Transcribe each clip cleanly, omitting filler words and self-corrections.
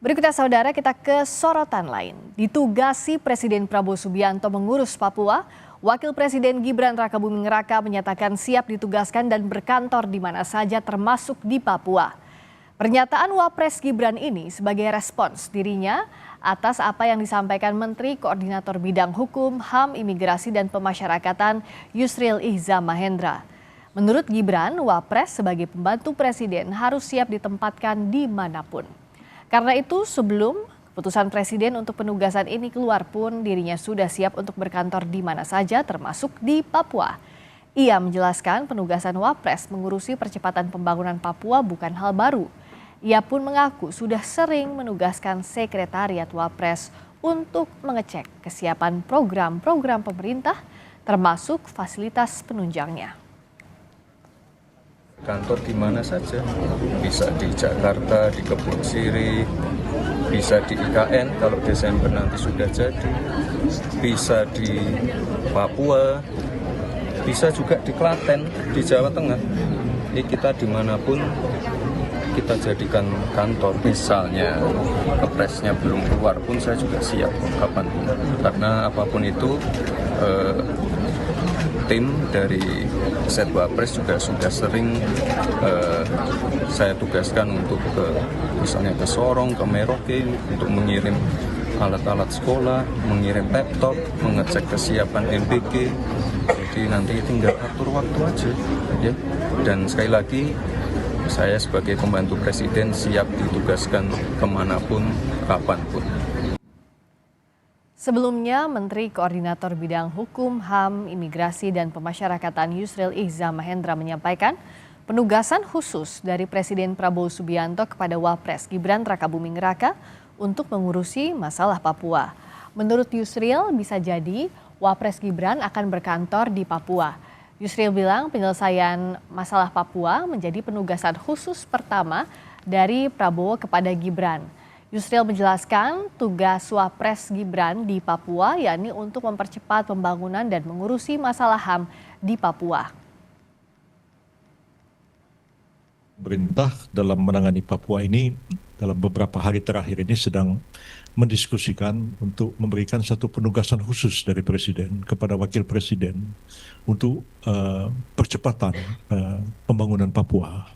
Berikutnya saudara, kita ke sorotan lain. Ditugasi Presiden Prabowo Subianto mengurus Papua, Wakil Presiden Gibran Rakabuming Raka menyatakan siap ditugaskan dan berkantor di mana saja termasuk di Papua. Pernyataan Wapres Gibran ini sebagai respons dirinya atas apa yang disampaikan Menteri Koordinator Bidang Hukum, HAM, Imigrasi dan Pemasyarakatan Yusril Iza Mahendra. Menurut Gibran, Wapres sebagai pembantu Presiden harus siap ditempatkan dimanapun. Karena itu sebelum keputusan Presiden untuk penugasan ini keluar pun dirinya sudah siap untuk berkantor di mana saja termasuk di Papua. Ia menjelaskan penugasan Wapres mengurusi percepatan pembangunan Papua bukan hal baru. Ia pun mengaku sudah sering menugaskan Sekretariat Wapres untuk mengecek kesiapan program-program pemerintah termasuk fasilitas penunjangnya. Kantor di mana saja, bisa di Jakarta, di Kebun Sirih, bisa di IKN kalau Desember nanti sudah jadi, bisa di Papua, bisa juga di Klaten, di Jawa Tengah. Ini kita dimanapun kita jadikan kantor. Misalnya kepresnya belum keluar pun saya juga siap kapanpun, karena apapun itu tim dari Setwapres juga sudah sering saya tugaskan untuk misalnya ke Sorong, ke Merauke untuk mengirim alat-alat sekolah, mengirim laptop, mengecek kesiapan MBG. Jadi nanti tinggal atur waktu aja, ya. Dan sekali lagi saya sebagai pembantu Presiden siap ditugaskan kemanapun, kapanpun. Sebelumnya, Menteri Koordinator Bidang Hukum, HAM, Imigrasi dan Pemasyarakatan Yusril Iza Mahendra menyampaikan penugasan khusus dari Presiden Prabowo Subianto kepada Wapres Gibran Rakabuming Raka untuk mengurusi masalah Papua. Menurut Yusril, bisa jadi Wapres Gibran akan berkantor di Papua. Yusril bilang penyelesaian masalah Papua menjadi penugasan khusus pertama dari Prabowo kepada Gibran. Yusril menjelaskan tugas Wapres Gibran di Papua yakni untuk mempercepat pembangunan dan mengurusi masalah HAM di Papua. Pemerintah dalam menangani Papua ini dalam beberapa hari terakhir ini sedang mendiskusikan untuk memberikan satu penugasan khusus dari Presiden kepada Wakil Presiden untuk percepatan pembangunan Papua.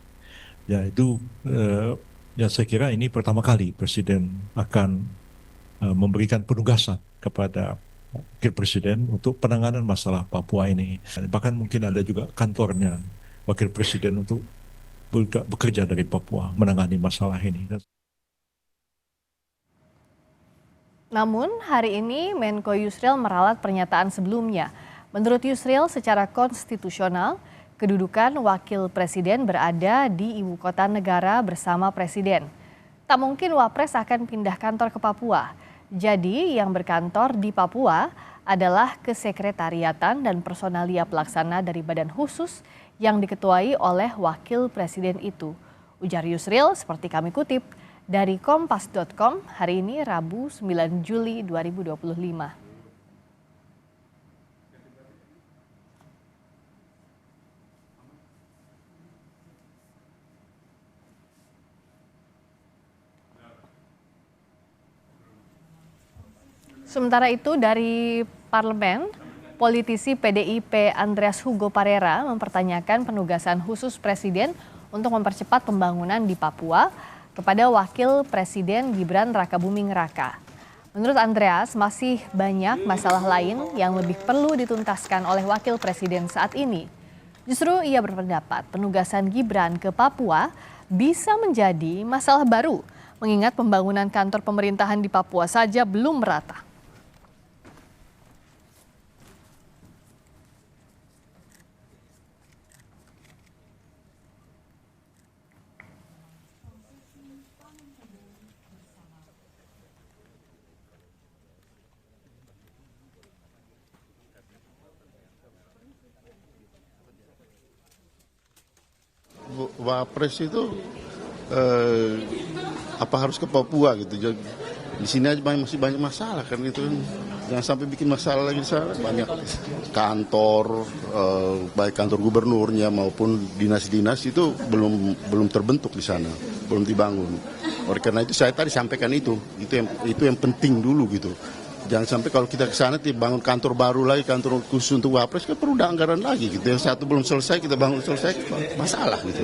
Ya itu ya saya kira ini pertama kali Presiden akan memberikan penugasan kepada Wakil Presiden untuk penanganan masalah Papua ini. Bahkan mungkin ada juga kantornya Wakil Presiden untuk bekerja dari Papua menangani masalah ini. Namun hari ini Menko Yusril meralat pernyataan sebelumnya. Menurut Yusril secara konstitusional, kedudukan Wakil Presiden berada di Ibu Kota Negara bersama Presiden. Tak mungkin Wapres akan pindah kantor ke Papua. Jadi yang berkantor di Papua adalah Kesekretariatan dan personalia pelaksana dari badan khusus yang diketuai oleh Wakil Presiden itu. Ujar Yusril seperti kami kutip dari Kompas.com hari ini Rabu 9 Juli 2025. Sementara itu dari Parlemen, politisi PDIP Andreas Hugo Parera mempertanyakan penugasan khusus Presiden untuk mempercepat pembangunan di Papua kepada Wakil Presiden Gibran Rakabuming Raka. Menurut Andreas, masih banyak masalah lain yang lebih perlu dituntaskan oleh Wakil Presiden saat ini. Justru ia berpendapat penugasan Gibran ke Papua bisa menjadi masalah baru, mengingat pembangunan kantor pemerintahan di Papua saja belum merata. Wapres itu apa harus ke Papua gitu. Di sini aja masih banyak masalah kan itu. Jangan sampai bikin masalah lagi di sana. Banyak kantor, baik kantor gubernurnya maupun dinas-dinas itu belum terbentuk di sana. belum dibangun. Oleh karena itu saya tadi sampaikan itu yang penting dulu gitu. Jangan sampai kalau kita ke sana bangun kantor baru lagi, kantor khusus untuk Wapres, kan perlu ada anggaran lagi gitu. Yang satu belum selesai, kita bangun selesai, masalah gitu.